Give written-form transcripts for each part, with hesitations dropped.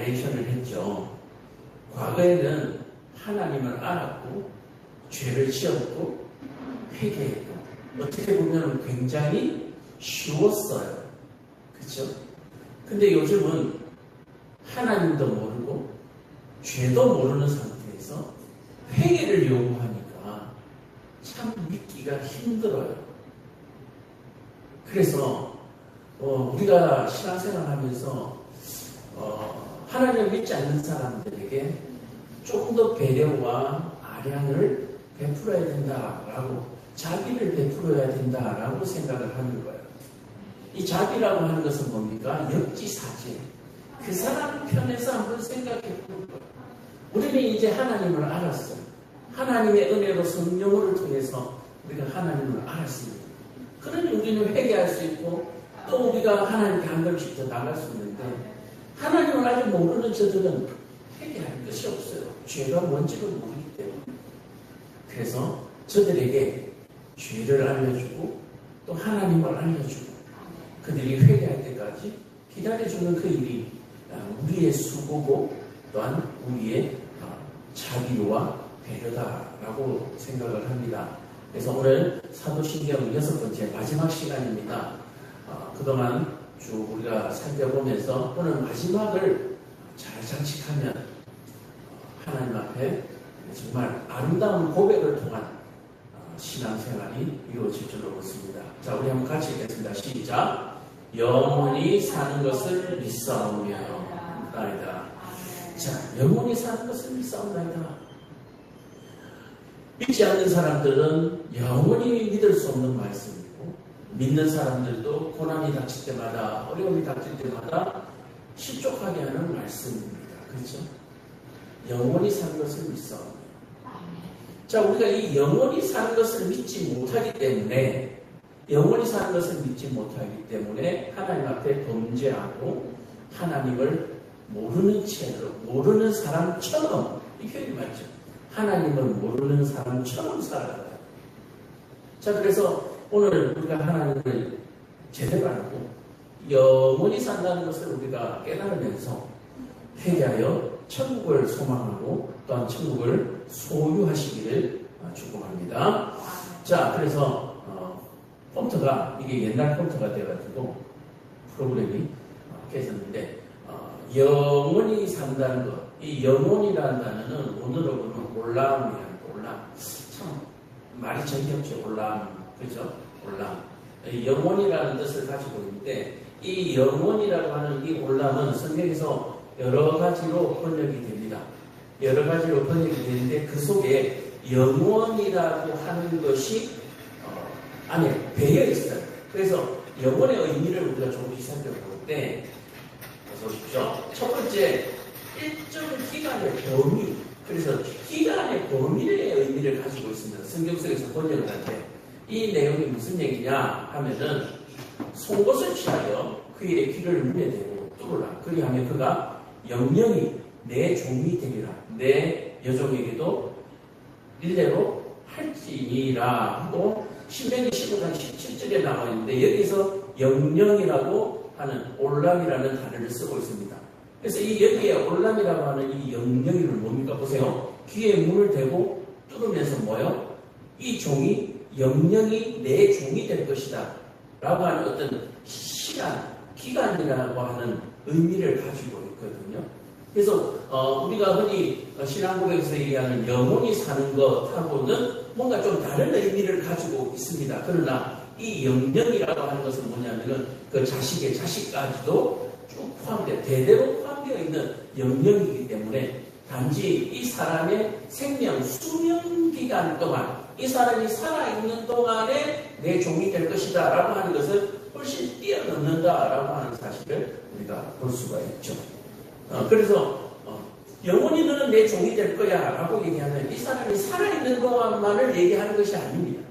바리에이션을 했죠. 과거에는 하나님을 알았고 죄를 지었고 회개했고 어떻게 보면 굉장히 쉬웠어요. 그렇죠? 근데 요즘은 하나님도 모르고 죄도 모르는 상태에서 회개를 요구하니까 참 믿기가 힘들어요. 그래서 우리가 신앙생활 하면서 하나님을 믿지 않는 사람들에게 조금 더 배려와 아량을 베풀어야 된다라고, 자비를 베풀어야 된다라고 생각을 하는 거예요. 이 자비라고 하는 것은 뭡니까? 역지사지. 그 사람 편에서 한번 생각해 보는 거예요. 우리는 이제 하나님을 알았어요. 하나님의 은혜로 성령을 통해서 우리가 하나님을 알았습니다. 그러니 우리는 회개할 수 있고 또 우리가 하나님께 한 걸음씩 더 나갈 수 있는데, 하나님을 아직 모르는 저들은 회개할 것이 없어요. 죄가 뭔지를 모르기 때문에. 그래서 저들에게 죄를 알려주고 또 하나님을 알려주고 그들이 회개할 때까지 기다려주는 그 일이 우리의 수고고 또한 우리의 자비와 배려다라고 생각을 합니다. 그래서 오늘 사도신경 6번째 마지막 시간입니다. 그동안 쭉 우리가 살펴보면서 오늘 마지막을 잘 장식하면 하나님 앞에 정말 아름다운 고백을 통한 신앙생활이 이루어질 줄로 믿습니다. 자, 우리 한번 같이 읽겠습니다. 시작. 영원히 사는 것을 믿사오며. 아니다. 자, 영원히 사는 것을 믿사옵나이다. 믿지 않는 사람들은 영원히 믿을 수 없는 말씀이고, 믿는 사람들도 고난이 닥칠 때마다, 어려움이 닥칠 때마다 실족하게 하는 말씀입니다. 그렇죠? 영원히 사는 것을 믿사옵니다. 자, 우리가 이 영원히 사는 것을 믿지 못하기 때문에, 영원히 사는 것을 믿지 못하기 때문에 하나님 앞에 범죄하고 하나님을 모르는 채로, 모르는 사람처럼, 이 표현이 맞죠? 하나님을 모르는 사람처럼 살아가요. 자, 그래서 오늘 우리가 하나님을 제대로 알고 영원히 산다는 것을 우리가 깨달으면서 회개하여 천국을 소망하고 또한 천국을 소유하시기를 축복합니다. 자, 그래서 폰트가 이게 옛날 폰트가 돼가지고 프로그램이 깨졌는데 영원히 산다는 것, 이 영원이라는 단어는 오늘로 보면 올람이라는 거, 올람. 참 말이 정겹죠. 올람, 그죠? 올람. 영원이라는 뜻을 가지고 있는데 이 영원이라고 하는 이 올람은 성경에서 여러 가지로 번역이 됩니다. 여러 가지로 번역이 되는데 그 속에 영원이라고 하는 것이 안에 배어 있어요. 그래서 영원의 의미를 우리가 조금씩 살펴볼 때 보십시오. 첫 번째, 일정 기간의 범위. 그래서 기간의 범위의 의미를 가지고 있습니다. 성경 속에서 번역을 할 때 이 내용이 무슨 얘기냐 하면은 송곳을 취하여 그 일에 귀를 눈에 대고 뚫으라. 그리하면 그가 영영이 내 종이 되리라. 내 여종에게도 일례로 할지니라 하고 신명기 15장 17절에 나와 있는데 여기서 영영이라고 하는 올람이라는 단어를 쓰고 있습니다. 그래서 이 여기에 올람이라고 하는 이 영영이를 뭡니까? 보세요. 귀에 문을 대고 뚫으면서 뭐요? 이 종이 영영이 내 종이 될 것이다 라고 하는 어떤 시간, 기간이라고 하는 의미를 가지고 있거든요. 그래서 우리가 흔히 신앙고백에서 얘기하는 영원히 사는 것하고는 뭔가 좀 다른 의미를 가지고 있습니다. 그러나 이 영영이라고 하는 것은 뭐냐면은 그 자식의 자식까지도 쭉 포함되어 대대로 포함되어 있는 영영이기 때문에 단지 이 사람의 생명 수명 기간 동안 이 사람이 살아있는 동안에 내 종이 될 것이다 라고 하는 것을 훨씬 뛰어넘는다 라고 하는 사실을 우리가 볼 수가 있죠. 그래서 영원히 너는 내 종이 될 거야 라고 얘기하면 이 사람이 살아있는 동안만을 얘기하는 것이 아닙니다.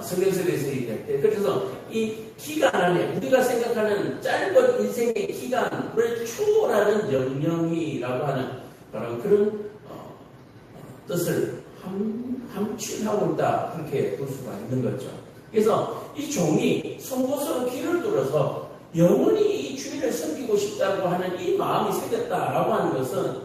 성경석에서 얘기할 때. 그래서 이 기간 안에 우리가 생각하는 짧은 인생의 기간을 초월하는 영영이라고 하는 그런 뜻을 함축하고 있다. 그렇게 볼 수가 있는 거죠. 그래서 이 종이 송곳으로 귀를 뚫어서 영원히 이 주인을 섬기고 싶다고 하는 이 마음이 생겼다라고 하는 것은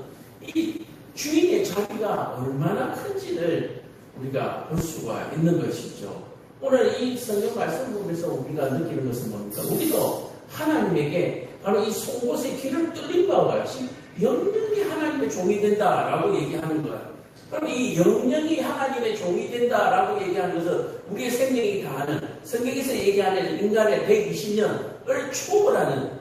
이 주인의 자비가 얼마나 큰지를 우리가 볼 수가 있는 것이죠. 오늘 이 성경 말씀 보면서 우리가 느끼는 것은 뭡니까? 우리도 하나님에게 바로 이 송곳의 길을 뚫린 바와 같이 영영이 하나님의 종이 된다라고 얘기하는 거야. 그럼 이 영영이 하나님의 종이 된다라고 얘기하는 것은 우리의 생명이 다하는 성경에서 얘기하는 인간의 120년을 초월하는,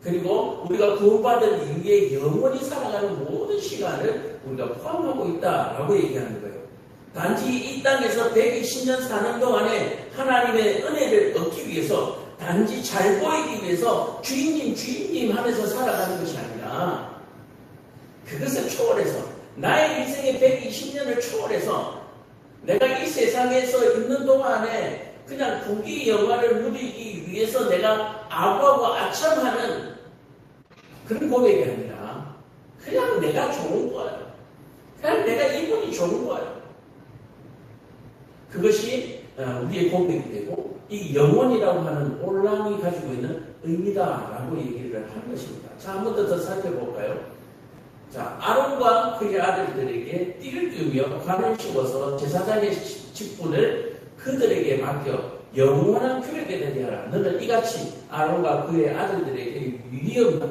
그리고 우리가 구원받은 이후에 영원히 살아가는 모든 시간을 우리가 포함하고 있다라고 얘기하는 거예요. 단지 이 땅에서 120년 사는 동안에 하나님의 은혜를 얻기 위해서, 단지 잘 보이기 위해서 주인님 하면서 살아가는 것이 아니라, 그것을 초월해서 나의 인생의 120년을 초월해서 내가 이 세상에서 있는 동안에 그냥 국기 영화를 누리기 위해서 내가 아부하고 아첨하는 그런 고백이 아니라 그냥 내가 좋은 거예요. 그냥 내가 이분이 좋은 거예요. 그것이 우리의 고백이 되고 이 영혼이라고 하는 올람이 가지고 있는 의미다라고 얘기를 하는 것입니다. 자, 한 번 더 살펴볼까요? 자, 아론과 그의 아들들에게 띠를 띄우며 관을 씌워서 제사장의 직분을 그들에게 맡겨 영원한 규례에 대하게 하라. 너는 이같이 아론과 그의 아들들에게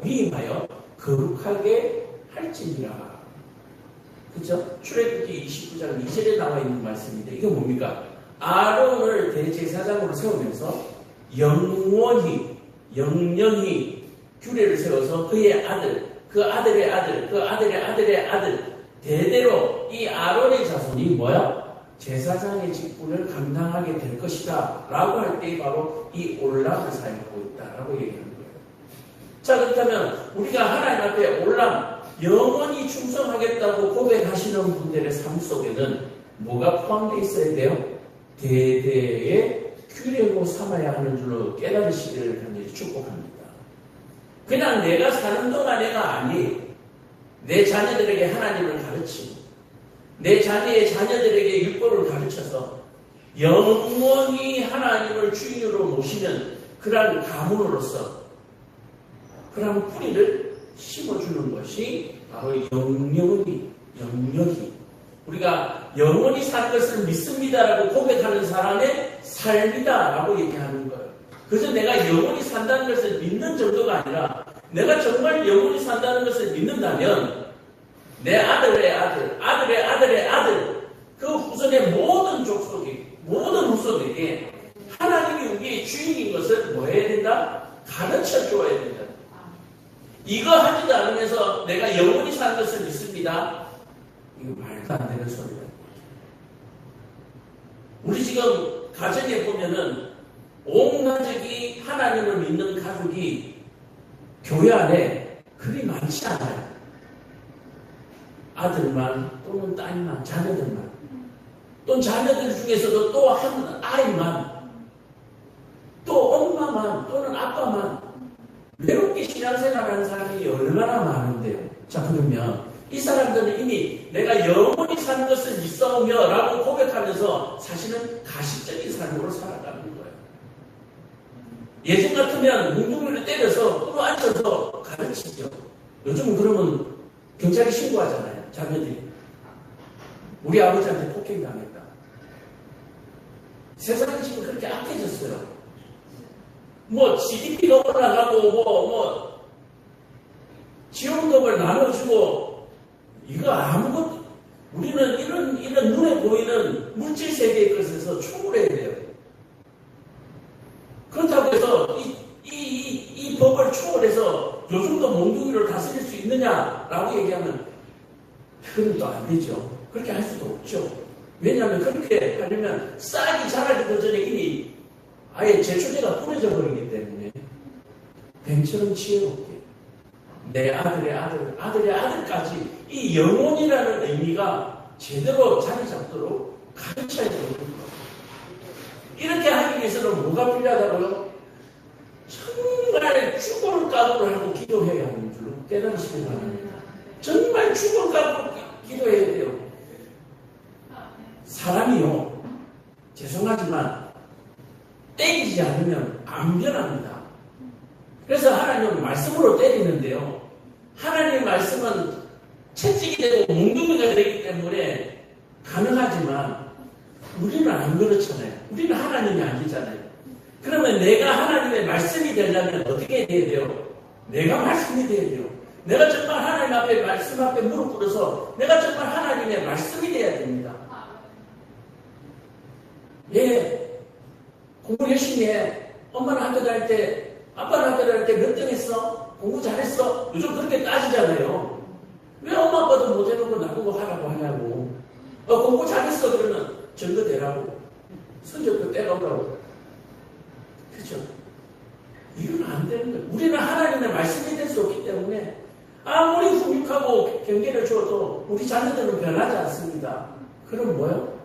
위임하여 거룩하게 할지니라. 그렇죠? 출애굽기 29장 2절에 나와 있는 말씀인데 이게 뭡니까? 아론을 대제사장으로 세우면서 영원히 규례를 세워서 그의 아들, 그 아들의 아들, 그 아들의 아들의 아들 대대로 이 아론의 자손이 뭐야? 제사장의 직분을 감당하게 될 것이다 라고 할 때 바로 이 올람을 사용하고 있다라고 얘기하는 거예요. 자, 그렇다면 우리가 하나님 앞에 올람 영원히 충성하겠다고 고백하시는 분들의 삶 속에는 뭐가 포함되어 있어야 돼요? 대대의 규례로 삼아야 하는 줄로 깨달으시기를 간절히 축복합니다. 그냥 내가 사는 동안에가 아니, 내 자녀들에게 하나님을 가르치고 내 자녀의 자녀들에게 율법을 가르쳐서 영원히 하나님을 주인으로 모시는 그러한 가문으로서 그러한 뿌리를 심어주는 것이 바로 영영히 우리가 영원히 사는 것을 믿습니다라고 고백하는 사람의 삶이다라고 얘기하는 거예요. 그래서 내가 영원히 산다는 것을 믿는 정도가 아니라 내가 정말 영원히 산다는 것을 믿는다면 내 아들의 아들, 아들의 아들의 아들, 그 후손의 모든 족속이, 모든 후손에게 하나님이 우리의 주인인 것을 뭐 해야 된다? 가르쳐 줘야 된다. 이거 하지도 않으면서 내가 영원히 사는 것을 믿습니다. 이거 말도 안 되는 소리다. 우리 지금 가정에 보면은 온 가족이 하나님을 믿는 가족이 교회 안에 그리 많지 않아요. 아들만 또는 딸만, 자녀들만, 또는 자녀들 중에서도 또 한 아이만, 또 엄마만 또는 아빠만 외롭게 신앙생활하는 사람이 얼마나 많은데요. 자, 그러면 이 사람들은 이미 내가 영원히 사는 것을 믿사오며 라고 고백하면서 사실은 가식적인 삶으로 살아가는 거예요. 예전 같으면 뭉둥이를 때려서 끌어앉혀서 가르치죠. 요즘은 그러면 경찰에 신고하잖아요. 자녀들이 우리 아버지한테 폭행당했다. 세상이 지금 그렇게 악해졌어요. 뭐 GDP가 올라가고 지원금을 나눠주고 이거 아무것도, 우리는 이런 눈에 보이는 물질 세계의 것에서 초월해야 돼요. 그렇다고 해서 이 법을 초월해서 요즘도 몽둥이를 다스릴 수 있느냐라고 얘기하면 그건 또 안 되죠. 그렇게 할 수도 없죠. 왜냐하면 그렇게 하려면 싹이 자라기 전에 이미 아예 제초제가 뿌려져 버리기 때문에 뱀처럼 지혜롭게 내 아들의 아들, 아들의 아들까지 이 영혼이라는 의미가 제대로 자리 잡도록 가르쳐야 되는 거예요. 이렇게 하기 위해서는 뭐가 필요하다고요? 정말 죽을 각오를 하고 기도해야 하는 줄로 깨달으시기 바랍니다. 정말 죽을 각오로 기도해야 돼요. 사람이요, 죄송하지만 땡기지 않으면 안 변합니다. 그래서 하나님은 말씀으로 때리는데요. 하나님의 말씀은 채찍이 되고 몽둥이가 되기 때문에 가능하지만 우리는 안 그렇잖아요. 우리는 하나님이 아니잖아요. 그러면 내가 하나님의 말씀이 되려면 어떻게 돼야 돼요? 내가 말씀이 돼야 돼요. 내가 정말 하나님 앞에 말씀 앞에 무릎 꿇어서 내가 정말 하나님의 말씀이 돼야 됩니다. 예, 공부 열심히 해. 엄마는 학교 다닐 때, 아빠는 학교 다닐 때 몇 등 했어? 공부 잘했어? 요즘 그렇게 따지잖아요. 왜 엄마 아빠도 못 해놓고 나보고 하라고 하냐고. 공부 잘했어 그러면 증거 대라고. 성적표 떼가오라고. 그렇죠? 이건 안 되는 거예요. 우리는 하나님의 말씀이 될 수 없기 때문에 아무리 훈육하고 경계를 줘도 우리 자녀들은 변하지 않습니다. 그럼 뭐요?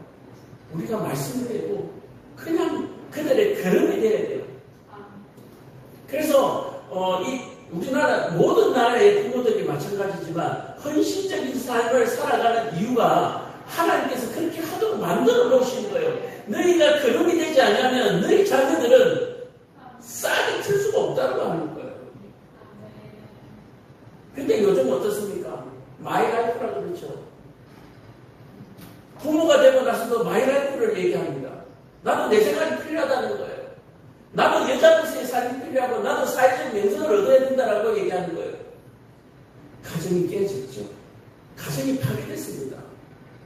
우리가 말씀이 되고 그냥 그들의 걸음이 돼야 돼요. 그래서 우리나라 모든 나라의 부모들이 마찬가지지만 헌신적인 삶을 살아가는 이유가 하나님께서 그렇게 하도록 만들어 놓으신 거예요. 너희가 걸음이 되지 않으면 너희 자녀들은 싹이 틀 수가 없다고 하는 거예요. 근데 요즘 어떻습니까? 마이라이프라고 그러죠. 부모가 되고 나서도 마이라이프를 얘기합니다. 나도 내 생각이 필요하다는 거예요. 나도 여자로서의 삶이 필요하고 나도 사회적 명성을 얻어야 된다라고 얘기하는 거예요. 가정이 깨졌죠. 가정이 파괴됐습니다.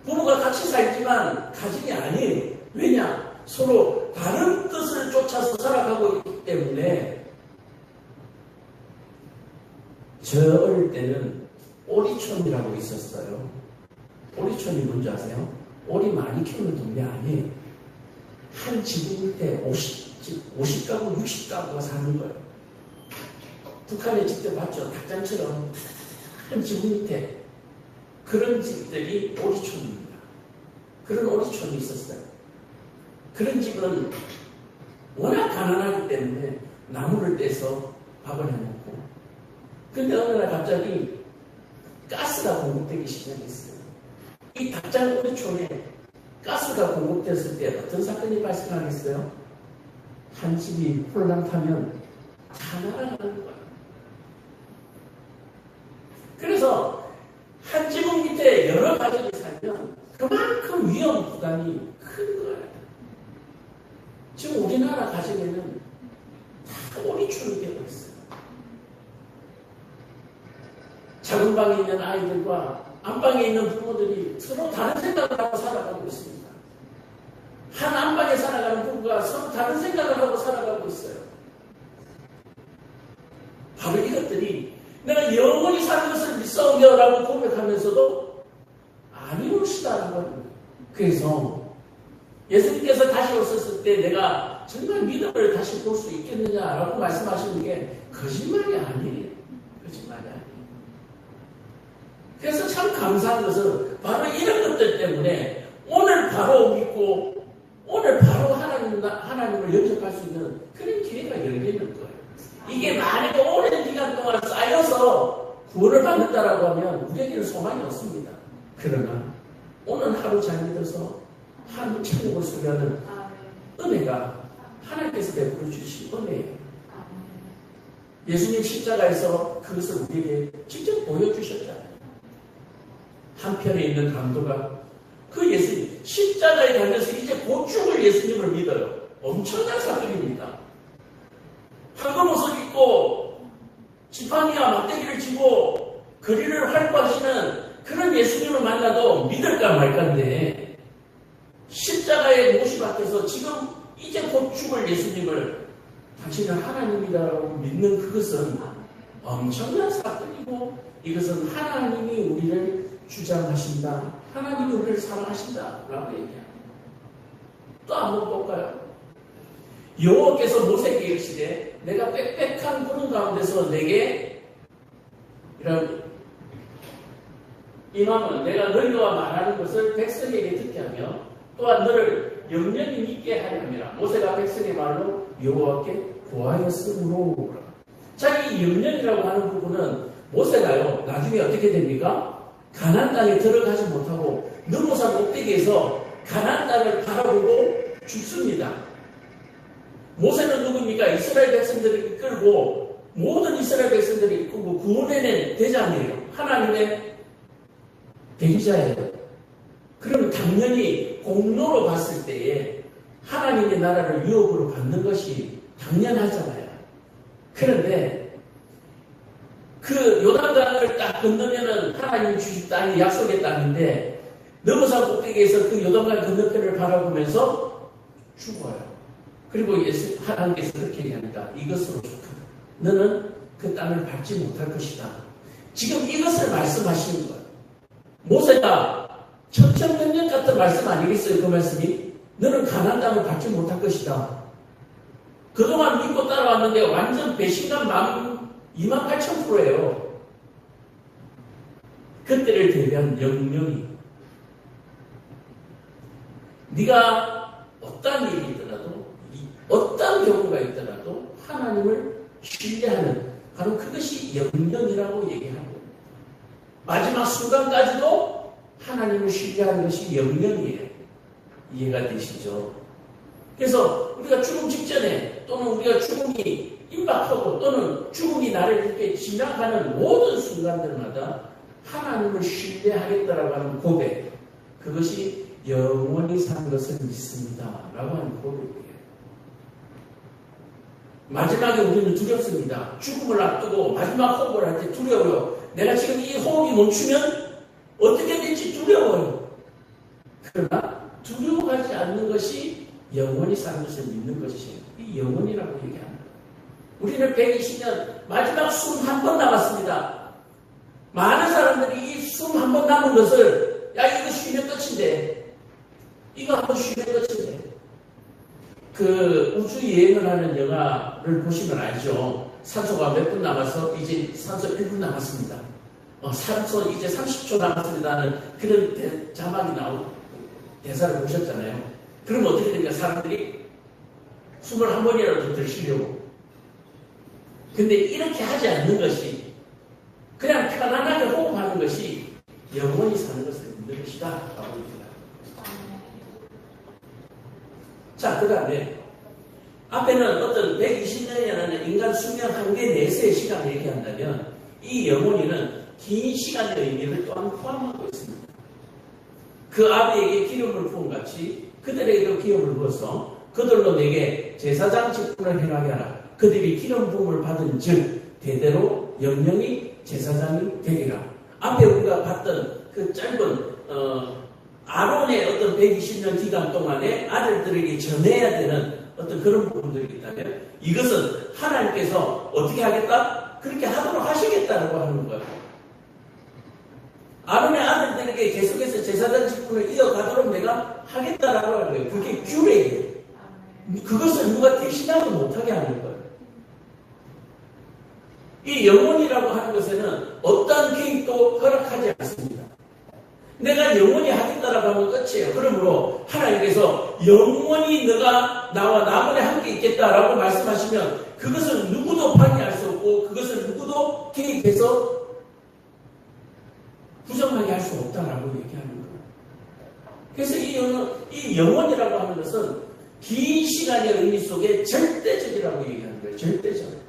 부모가 같이 살지만 가정이 아니에요. 왜냐? 서로 다른 뜻을 쫓아서 살아가고 있기 때문에. 저 어릴 때는 오리촌이라고 있었어요. 오리촌이 뭔지 아세요? 오리 많이 키우는 동네 아니에요. 한 지붕 밑에 50가구, 60가구가 사는 거예요. 북한에 직접 봤죠. 닭장처럼 한 지붕 밑에. 그런 집들이 오리촌입니다. 그런 오리촌이 있었어요. 그런 집은 워낙 가난하기 때문에 나무를 떼서 밥을 해놓고 근데 어느 날 갑자기 가스가 공급되기 시작했어요. 이 닭장 오리촌에 가스가 공급됐을 때 어떤 사건이 발생하겠어요? 한 집이 홀랑타면 다 날아가는 거예요. 그래서 한 지붕 밑에 여러 가족이 살면 그만큼 위험 부담이 큰 거예요. 지금 우리나라 가정에는 다 오리촌이 되고 있어요. 작은 방에 있는 아이들과 안방에 있는 부모들이 서로 다른 생각을 하고 살아가고 있습니다. 한 안방에 살아가는 부부가 서로 다른 생각을 하고 살아가고 있어요. 바로 이것들이 내가 영원히 사는 것을 믿사오며라고 고백하면서도 아니올시다라고 합니다. 그래서 예수님께서 다시 오셨을 때 내가 정말 믿음을 다시 볼 수 있겠느냐라고 말씀하시는 게 거짓말이 아니에요. 거짓말이 아니에요. 그래서 참 감사한 것은 바로 이런 것들 때문에 오늘 바로 믿고 오늘 바로 하나님을 영접할 수 있는 그런 기회가 열리는 거예요. 이게 만약에 오랜 기간 동안 쌓여서 구원을 받는다라고 하면 우리에게는 소망이 없습니다. 그러나 오늘 하루 잘 믿어서 하나님 천국을 소개하는 은혜가 하나님께서 베풀어 주신 은혜예요. 예수님 십자가에서 그것을 우리에게 직접 보여주셨잖아요. 한편에 있는 강도가 그 예수님 십자가에 달려서 이제 곧 죽을 예수님을 믿어요. 엄청난 사건입니다. 황금옷을 입고 지팡이와 막대기를 쥐고 거리를 활보하시는 그런 예수님을 만나도 믿을까 말까인데 십자가의 모시 앞에서 지금 이제 곧 죽을 예수님을 당신은 하나님이라고 믿는 그것은 엄청난 사건이고 이것은 하나님이 우리를 주장하신다. 하나님이 우리를 사랑하신다. 라고 얘기합니다. 또 한번 볼까요? 여호와께서 모세에게 이르시되 내가 빽빽한 구름 가운데서 내게 이런 임함은 내가 너희와 말하는 것을 백성에게 듣게 하며 또한 너를 영영히 믿게 하려 함이라. 모세가 백성의 말로 여호와께 구하였으므로. 자, 이 영영이라고 하는 부분은 모세가요 나중에 어떻게 됩니까? 가나안 땅에 들어가지 못하고 느보산 꼭대기에서 가나안 땅을 바라보고 죽습니다. 모세는 누굽니까? 이스라엘 백성들을 이끌고 모든 이스라엘 백성들이 구원해낸 대장이에요. 하나님의 대리자예요. 그러면 당연히 공로로 봤을 때에 하나님의 나라를 유업으로 받는 것이 당연하잖아요. 그런데 그 요단강을 딱 건너면은 하나님 주신 땅이 약속의 땅인데 너무산 꼭대기에서 그 요단강 건너편을 바라보면서 죽어요. 그리고 하나님께서 그렇게 얘기합니다. 이것으로 좋다. 너는 그 땅을 밟지 못할 것이다. 지금 이것을 말씀하시는 거예요. 모세가 천천백년 같은 말씀 아니겠어요? 그 말씀이. 너는 가나안 땅을 밟지 못할 것이다. 그동안 믿고 따라왔는데 완전 배신감 28,000%예요. 그때를 대비한 명령이 네가 어떤 일이 있더라도 어떤 경우가 있더라도 하나님을 신뢰하는 바로 그것이 영령이라고 얘기하고 마지막 순간까지도 하나님을 신뢰하는 것이 영령이에요. 이해가 되시죠? 그래서 우리가 죽음 직전에 또는 우리가 죽음이 임박하고 또는 죽음이 나를 이렇게 지나가는 모든 순간들마다 하나님을 신뢰하겠다라고 하는 고백, 그것이 영원히 사는 것을 믿습니다 라고 하는 고백이에요. 마지막에 우리는 두렵습니다. 죽음을 앞두고 마지막 호흡을 할 때 두려워요. 내가 지금 이 호흡이 멈추면 어떻게 될지 두려워요. 그러나 두려워하지 않는 것이 영원히 사는 것을 믿는 것이에요. 이 영원이라고 얘기합니다. 우리는 120년 마지막 숨 한 번 남았습니다. 많은 사람들이 이 숨 한 번 남은 것을 야 이거 쉬면 끝인데 이거 한 번 쉬면 끝인데 그 우주 여행을 하는 영화를 보시면 알죠. 산소가 몇 분 남아서 이제 산소 1분 남았습니다. 산소 이제 30초 남았습니다는 그런 자막이 나오고 대사를 보셨잖아요. 그러면 어떻게 됩니까? 사람들이 숨을 한 번이라도 더 쉬려고. 근데 이렇게 하지 않는 것이 그냥 편안하게 호흡하는 것이 영원히 사는 것을 믿는 것이다 라고 얘기합니다. 자, 그 다음에 앞에는 어떤 120년이라는 인간 수명 한계 내세의 시간을 얘기한다면 이 영원히는 긴 시간의 의미를 또한 포함하고 있습니다. 그 아비에게 기름을 부은 같이 그들에게도 기름을 부어서 그들로 내게 제사장 직분을 행하게 하라. 그들이 기름 부음을 받은 즉 대대로 영영이 제사장이 되리라. 앞에 우리가 봤던 그 짧은 아론의 어떤 120년 기간 동안에 아들들에게 전해야 되는 어떤 그런 부분들이 있다면 이것은 하나님께서 어떻게 하겠다? 그렇게 하도록 하시겠다라고 하는 거예요. 아론의 아들들에게 계속해서 제사장 직분을 이어가도록 내가 하겠다라고 하는 거예요. 그게 규례예요. 그것을 누가 대신하지 못하게 하는 거예요. 이 영혼이라고 하는 것에는 어떠한 개입도 허락하지 않습니다. 내가 영원히 하겠다라고 하면 끝이에요. 그러므로 하나님께서 영원히 너가 나와 나무에 함께 있겠다라고 말씀하시면 그것을 누구도 방해할 수 없고 그것을 누구도 개입해서 부정하게 할 수 없다라고 얘기하는 거예요. 그래서 이 영원이라고 하는 것은 긴 시간의 의미 속에 절대적이라고 얘기하는 거예요. 절대적.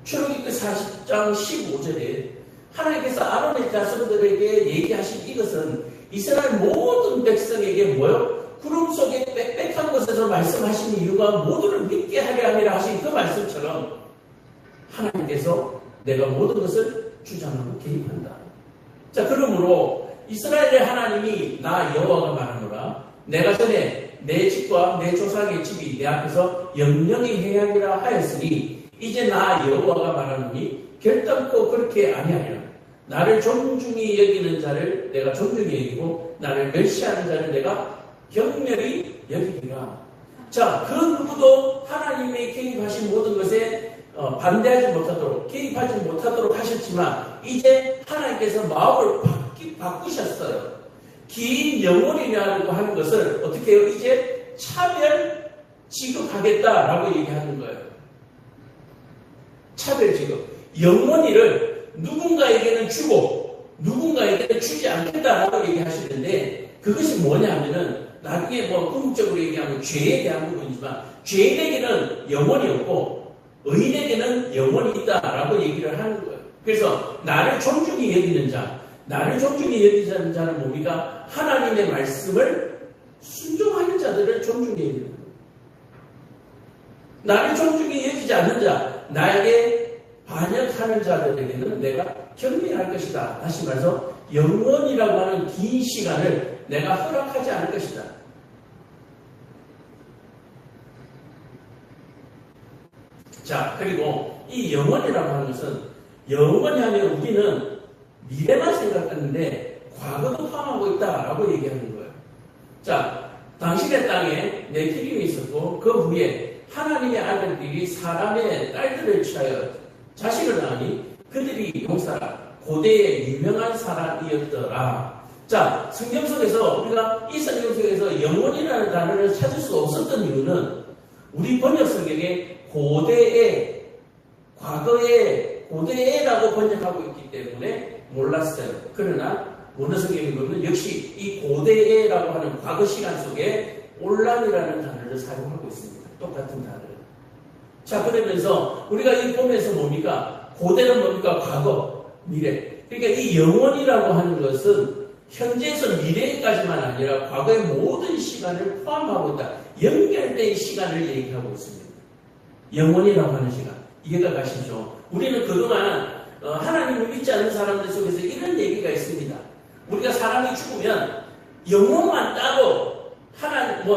출애굽기 40장 15절에 하나님께서 아론의 자손들에게 얘기하신 이것은 이스라엘 모든 백성에게 뭐요? 구름 속에 빽빽한 곳에서 말씀하신 이유가 모두를 믿게 하려 함이라 하신 그 말씀처럼 하나님께서 내가 모든 것을 주장하고 개입한다. 자, 그러므로 이스라엘의 하나님이 나 여호와가 말하노라. 내가 전에 내 집과 내 조상의 집이 내 앞에서 영영히 행하리라 하였으니 이제 나 여호와가 말하노니 결단코 그렇게 아니하리라. 나를 존중히 여기는 자를 내가 존중히 여기고 나를 멸시하는 자를 내가 경멸히 여기리라. 자, 그 누구도 하나님의 개입하신 모든 것에 반대하지 못하도록 개입하지 못하도록 하셨지만 이제 하나님께서 마음을 바꾸셨어요. 긴 영혼이라고 하는 것을 어떻게 해요? 이제 차별 취급하겠다라고 얘기하는 거예요. 차별 취급. 영혼이를 누군가에게는 주고 누군가에게는 주지 않겠다라고 얘기하시는데 그것이 뭐냐면은 나중에 궁극적으로 얘기하면 죄에 대한 부분이지만 죄인에게는 영혼이 없고 의인에게는 영원이 있다라고 얘기를 하는 거예요. 그래서 나를 존중히 여기는 자, 나를 존중히 여기는 자는 뭡니까? 하나님의 말씀을 순종하는 자들을 존중히 여기는 거예요. 나를 존중히 여기지 않는 자, 나에게 반역하는 자들에게는 내가 경미할 것이다. 다시 말해서 영원이라고 하는 긴 시간을 내가 허락하지 않을 것이다. 자, 그리고 이 영원이라고 하는 것은 영원히 하면 우리는 미래만 생각하는데 과거도 포함하고 있다라고 얘기하는 거예요. 자, 당신의 땅에 네피림이 있었고 그 후에 하나님의 아들들이 사람의 딸들을 취하여 자식을 낳으니 그들이 용사라 고대의 유명한 사람이었더라. 자, 성경 속에서 우리가 이 성경 속에서 영원이라는 단어를 찾을 수 없었던 이유는 우리 번역 성경에 고대의 과거의 고대라고 번역하고 있기 때문에 몰랐어요. 그러나 원어 성경에 보면 역시 이 고대라고 하는 과거 시간 속에 올람이라는 단어를 사용하고 있습니다. 똑같은 단어를. 자, 그러면서 우리가 이 보면서 뭡니까? 고대는 뭡니까? 과거, 미래. 그러니까 이 영원이라고 하는 것은 현재에서 미래까지만 아니라 과거의 모든 시간을 포함하고 있다. 연결된 시간을 얘기하고 있습니다. 영원이라고 하는 시간. 이해가 가시죠? 우리는 그동안 하나님을 믿지 않는 사람들 속에서 이런 얘기가 있습니다. 우리가 사람이 죽으면 영혼만 따로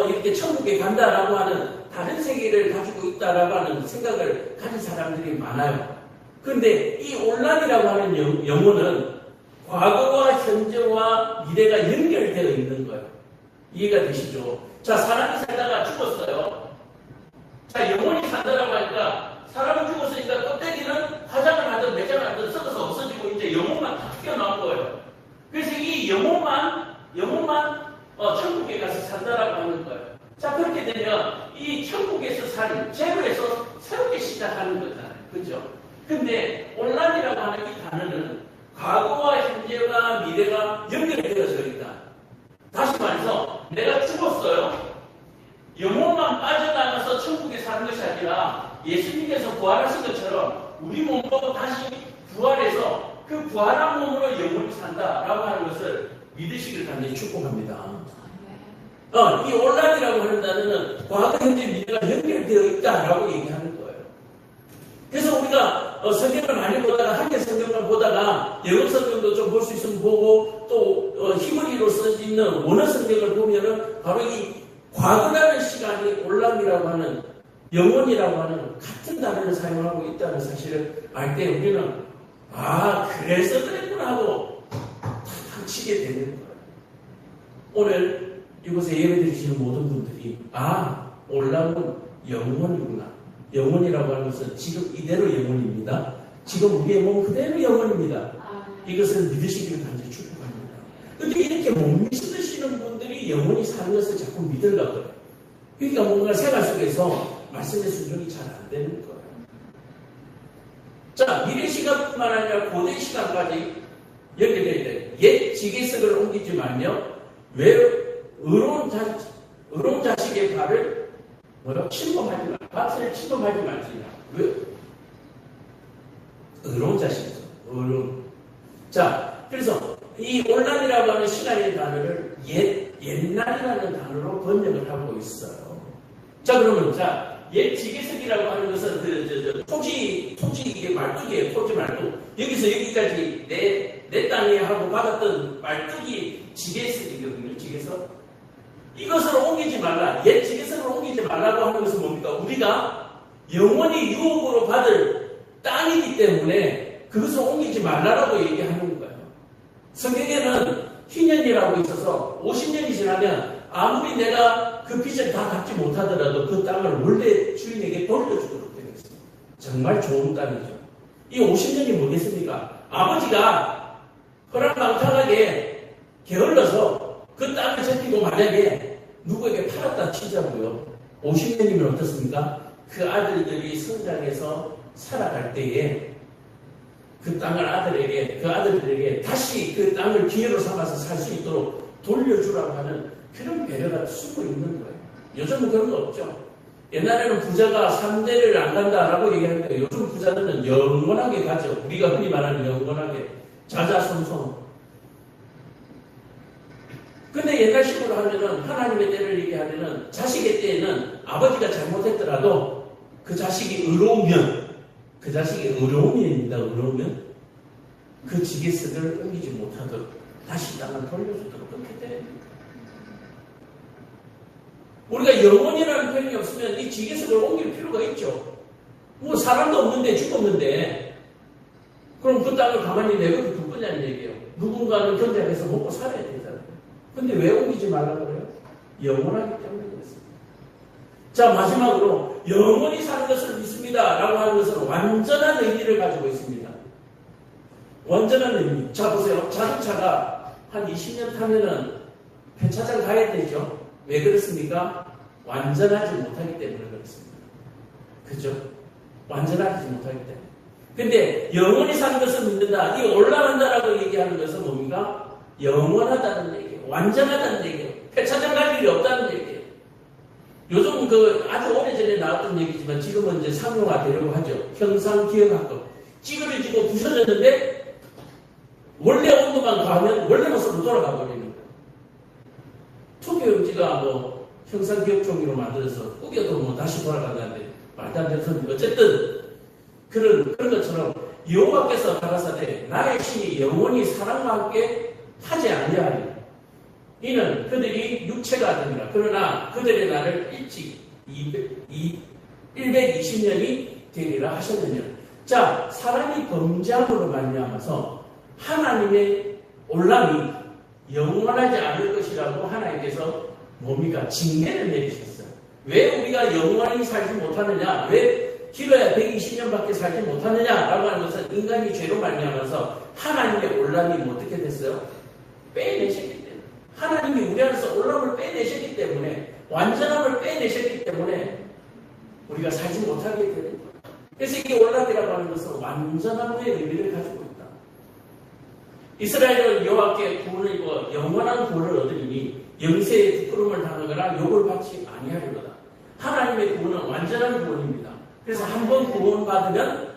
이렇게 천국에 간다라고 하는 다른 세계를 가지고 있다라고 하는 생각을 가진 사람들이 많아요. 그런데 이 올람이라고 하는 영혼은 과거와 현재와 미래가 연결되어 있는 거예요. 이해가 되시죠? 자, 사람이 살다가 죽었어요. 자, 영혼이 산다라고 하니까 사람이 죽었으니까 껍데기는 화장을 하든 매장을 하든 썩어서 없어지고 이제 영혼만 다 튀어나온 거예요. 그래서 이 영혼만 천국에 가서 산다라고 하는 거예요. 자, 그렇게 되면 이 천국에서 산 제로에서 새롭게 시작하는 거잖아요. 그죠? 근데 올람이라고 하는 이 단어는 과거와 현재와 미래가 연결되어져 있다. 다시 말해서 내가 죽었어요. 영혼만 빠져나가서 천국에 사는 것이 아니라 예수님께서 부활하신 것처럼 우리 몸도 다시 부활해서 그 부활한 몸으로 영혼이 산다라고 하는 것을 믿으시길 간절히 축복합니다. 이 올람이라고 하는 단어는 과거, 현재, 미래가 연결되어 있다라고 얘기하는 거예요. 그래서 우리가 성경을 많이 보다가 한개 성경을 보다가 영어 성경도 좀 볼 수 있으면 보고 또 히브리로 써져 있는 원어 성경을 보면은 바로 이 과거라는 시간이 올람이라고 하는 영혼이라고 하는 같은 단어를 사용하고 있다는 사실을 알 때 우리는 그래서 그랬구나 하고 다 치게 되는 거예요. 오늘 이곳에 예배드리시는 모든 분들이 올람은 영혼이구나. 영혼이라고 하는 것은 지금 이대로 영혼입니다. 지금 우리의 몸 그대로 영혼입니다. 이것을 믿으시기를 간절히 축복합니다. 그런데 이렇게 못 믿으시는 분들이 영혼이 사는 것을 자꾸 믿으려고 해요. 그러니까 뭔가 생활 속에서 말씀의 순종이 잘 안 되는 거예요. 자, 미래 시간뿐만 아니라 고대 시간까지 연결되어 있다. 옛 지게석을 옮기지 말며 의로운 자식의 발을 침범하지 말. 밭을 침범하지 말지라. 왜? 의로운 자식이죠. 의로운. 자, 그래서 이 올람이라고 하는 시간의 단어를 옛날이라는 단어로 번역을 하고 있어요. 자, 그러면 옛 지게석이라고 하는 것은 토지 이게 말뚝이에요. 토지 말뚝. 여기서 여기까지 내 땅에 하고 받았던 말뚝이 지게석이거든요. 지게석. 이것을 옮기지 말라. 옛 지게석을 옮기지 말라고 하는 것은 뭡니까? 우리가 영원히 유업으로 받을 땅이기 때문에 그것을 옮기지 말라라고 얘기하는 거예요. 성경에는 희년이라고 있어서 50년이 지나면 아무리 내가 그 빚을 다 갚지 못하더라도 그 땅을 원래 주인에게 돌려주도록 되어 있습니다. 정말 좋은 땅이죠. 이 50년이 뭐겠습니까? 아버지가 허랑방탕하게 게을러서 그 땅을 잡히고 만약에 누구에게 팔았다 치자고요. 50년이면 어떻습니까? 그 아들들이 성장해서 살아갈 때에 그 땅을 그 아들들에게 다시 그 땅을 기회로 삼아서 살 수 있도록 돌려주라고 하는 그런 배려가 숨어 있는 거예요. 요즘은 그런 거 없죠. 옛날에는 부자가 3대를 안 간다라고 얘기하는데 요즘 부자들은 영원하게 가죠. 우리가 흔히 말하는 영원하게. 자자손손. 근데 옛날식으로 하면은 하나님의 때를 얘기하면은 자식의 때에는 아버지가 잘못했더라도 그 자식이 의로우면 그 자식이 의로움입니다. 의로우면 그 지게석을 옮기지 못하도록 다시 땅을 돌려주도록 그렇게 됩니다. 우리가 영혼이라는 표현이 없으면 이 지게석을 옮길 필요가 있죠. 뭐 사람도 없는데 죽었는데 그럼 그 땅을 가만히 내버려 둘 거냐는 얘기예요. 누군가는 견뎌내서 먹고 살아야 되잖아요. 근데 왜 옮기지 말라고 그래요? 영원하기 때문에 그렇습니다. 자, 마지막으로 영원히 사는 것을 믿습니다 라고 하는 것은 완전한 의미를 가지고 있습니다. 완전한 의미. 자, 보세요. 자동차가 한 20년 타면은 폐차장 가야 되죠. 왜 그렇습니까? 완전하지 못하기 때문에 그렇습니다. 그죠? 완전하지 못하기 때문에. 근데 영원히 사는 것을 믿는다. 이 올라간다라고 얘기하는 것은 뭡니까? 영원하다는 얘기예요. 완전하다는 얘기예요. 폐차장 갈 일이 없다는 얘기예요. 요즘 아주 오래전에 나왔던 얘기지만 지금은 이제 상용화되려고 하죠. 형상기억학급. 찌그러지고 부서졌는데 원래 온도만 가면 원래 모습으로 돌아가 버리는 거예요. 투표용지가 형상기억 종이로 만들어서 꾸겨도 다시 돌아간다는데 말도 안 되는 소리. 어쨌든 그런 것처럼 여호와께서 가라사대 나의 신이 영원히 사랑과 함께 하지 아니하리라. 이는 그들이 육체가 됩니다. 그러나 그들의 날을 일찍 120년이 되리라 하셨느냐. 자, 사람이 범죄함으로 말미암아서 하나님의 올람이 영원하지 않을 것이라고 하나님께서 뭡니까? 징계를 내리셨어요. 왜 우리가 영원히 살지 못하느냐? 왜 길어야 120년밖에 살지 못하느냐라고 하는 것은 인간이 죄로 말미암아서 하나님의 올람이 어떻게 됐어요? 빼내셨기 때문에. 하나님이 우리 안에서 올람을 빼내셨기 때문에, 완전함을 빼내셨기 때문에 우리가 살지 못하게 되는 거예요. 그래서 이게 올람이라고 하는 것은 완전함의 의미를 가지고 있다. 이스라엘은 여호와께 구원을 입어 영원한 구원을 얻으리니 영세의 부끄러움을 당하거나 욕을 받지 아니하리로다. 하나님의 구원은 완전한 구원입니다. 그래서 한번 구원받으면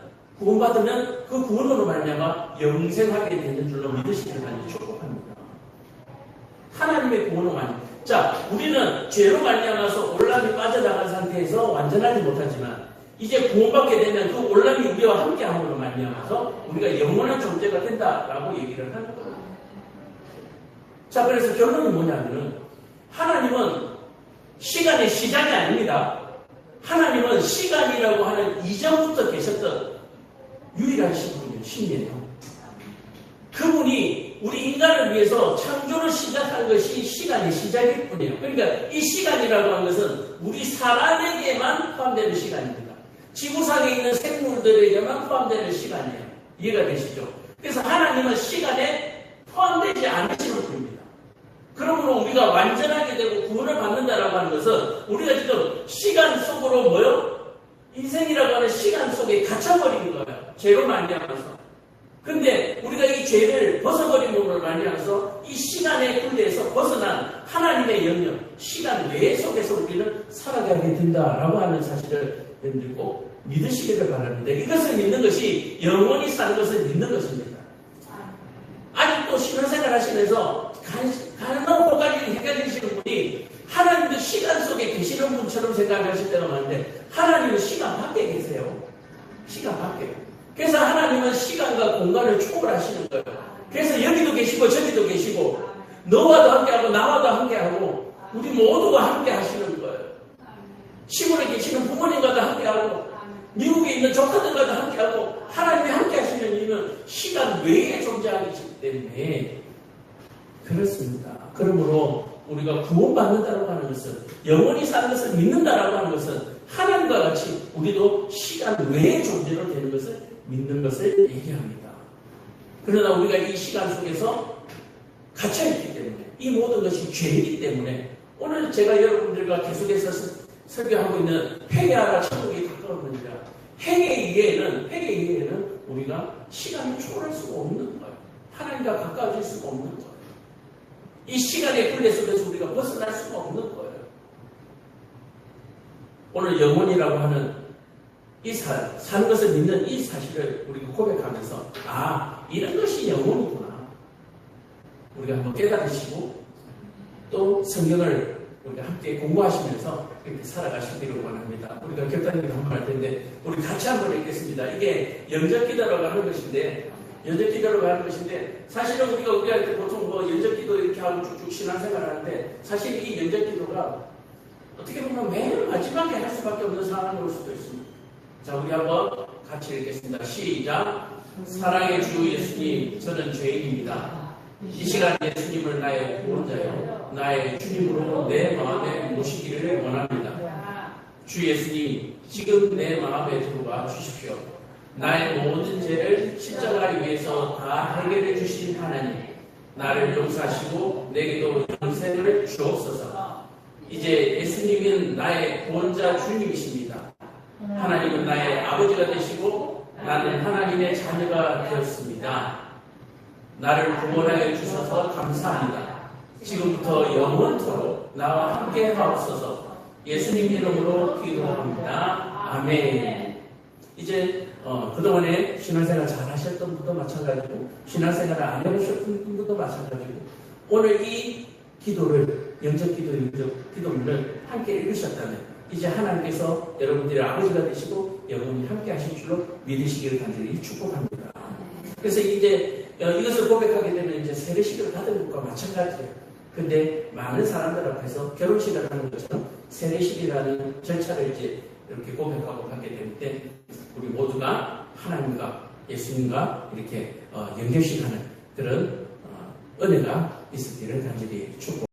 그 구원으로 말미암아 영생하게 되는 줄로 믿으시길 간절히 축복합니다. 하나님의 구원은 완전. 자, 우리는 죄로 말미암아서 올람이 빠져나간 상태에서 완전하지 못하지만 이제 구원받게 되면 그 올람이 우리와 함께함으로 말미암아서 우리가 영원한 존재가 된다라고 얘기를 하는 거예요. 자, 그래서 결론은 뭐냐면은 하나님은 시간의 시작이 아닙니다. 하나님은 시간이라고 하는 이전부터 계셨던 유일한 신이에요. 그분이 우리 인간을 위해서 창조를 시작한 것이 시간의 시작일 뿐이에요. 그러니까 이 시간이라고 하는 것은 우리 사람에게만 포함되는 시간입니다. 지구상에 있는 생물들에게만 포함되는 시간이에요. 이해가 되시죠? 그래서 하나님은 시간에 포함되지 않으시는 분입니다. 그러므로 우리가 완전하게 되고 구원을 받는다라고 하는 것은 우리가 지금 시간 속으로 인생이라고 하는 시간 속에 갇혀버린 거예요. 죄로 말미암아서. 근데 우리가 이 죄를 벗어버림으로 말미암아서 이 시간의 굴레에서 벗어난 하나님의 영역, 시간 외 속에서 우리는 살아가게 된다라고 하는 사실을 여러분들이 꼭 믿으시기를 바랍니다. 이것을 믿는 것이 영원히 사는 것을 믿는 것입니다. 아직도 신앙생활 하시면서 가능한 것까지 헷갈리시는 분이 하나님도 시간 속에 계시는 분처럼 생각하실 때가 많은데 하나님은 시간 밖에 계세요. 시간 밖에. 그래서 하나님은 시간과 공간을 초월하시는 거예요. 그래서 여기도 계시고 저기도 계시고 너와도 함께하고 나와도 함께하고 우리 모두가 함께 하시는 거예요. 시골에 계시는 부모님과도 함께하고 미국에 있는 조카들과도 함께하고 하나님이 함께 하시는 이유는 시간 외에 존재하기 때문에 그렇습니다. 그러므로 우리가 구원받는다고 하는 것은 영원히 사는 것을 믿는다라고 하는 것은 하나님과 같이 우리도 시간 외의 존재로 되는 것을 믿는 것을 얘기합니다. 그러나 우리가 이 시간 속에서 갇혀있기 때문에 이 모든 것이 죄이기 때문에 오늘 제가 여러분들과 계속해서 설교하고 있는 회개하라 천국이 가까웠느니라. 회개 이외에는 우리가 시간을 초월할 수가 없는 거예요. 하나님과 가까워질 수가 없는 거예요. 이 시간의 굴레 속에서 우리가 벗어날 수가 없는 거예요. 오늘 영혼이라고 하는 이 사는 것을 믿는 이 사실을 우리가 고백하면서 이런 것이 영혼이구나. 우리가 한번 깨달으시고 또 성경을 우리가 함께 공부하시면서 이렇게 살아가시기를 원합니다. 우리가 격단님도 한번 할 텐데 우리 같이 한번 읽겠습니다. 이게 영접기도라고 하는 것인데 사실은 우리가 보통 영접기도 이렇게 하고 쭉쭉 신앙생활 하는데 사실 이 영접기도가 어떻게 보면 맨 마지막에 할 수밖에 없는 상황이 올 수도 있습니다. 자, 우리 한번 같이 읽겠습니다. 시작. 사랑의 주 예수님, 저는 죄인입니다. 이 시간 예수님을 나의 구원자요, 나의 주님으로 내 마음에 모시기를 원합니다. 주 예수님, 지금 내 마음에 들어와 주십시오. 나의 모든 죄를 십자가 위에서 다 해결해 주신 하나님, 나를 용서하시고 내게도 영생을 주옵소서. 이제 예수님은 나의 구원자 주님이십니다. 하나님은 나의 아버지가 되시고 나는 하나님의 자녀가 되었습니다. 나를 구원하여 주셔서 감사합니다. 지금부터 영원토록 나와 함께 하옵소서. 예수님 이름으로 기도합니다. 아멘. 이제 그동안에 신앙생활 잘 하셨던 분도 마찬가지고 신앙생활을 안 해보셨던 분도 마찬가지고 오늘 이 기도를 영접기도문을 함께 읽으셨다면 이제 하나님께서 여러분들의 아버지가 되시고 영원히 함께 하실 줄로 믿으시기를 간절히 축복합니다. 그래서 이제 이것을 고백하게 되면 이제 세례식을 받은 것과 마찬가지예요. 근데 많은 사람들 앞에서 결혼식을 하는 것처럼 세례식이라는 절차를 이제 이렇게 고백하고 하게 될 때 우리 모두가 하나님과 예수님과 이렇게 연결식하는 그런 은혜가 있을 때를 간절히 축복.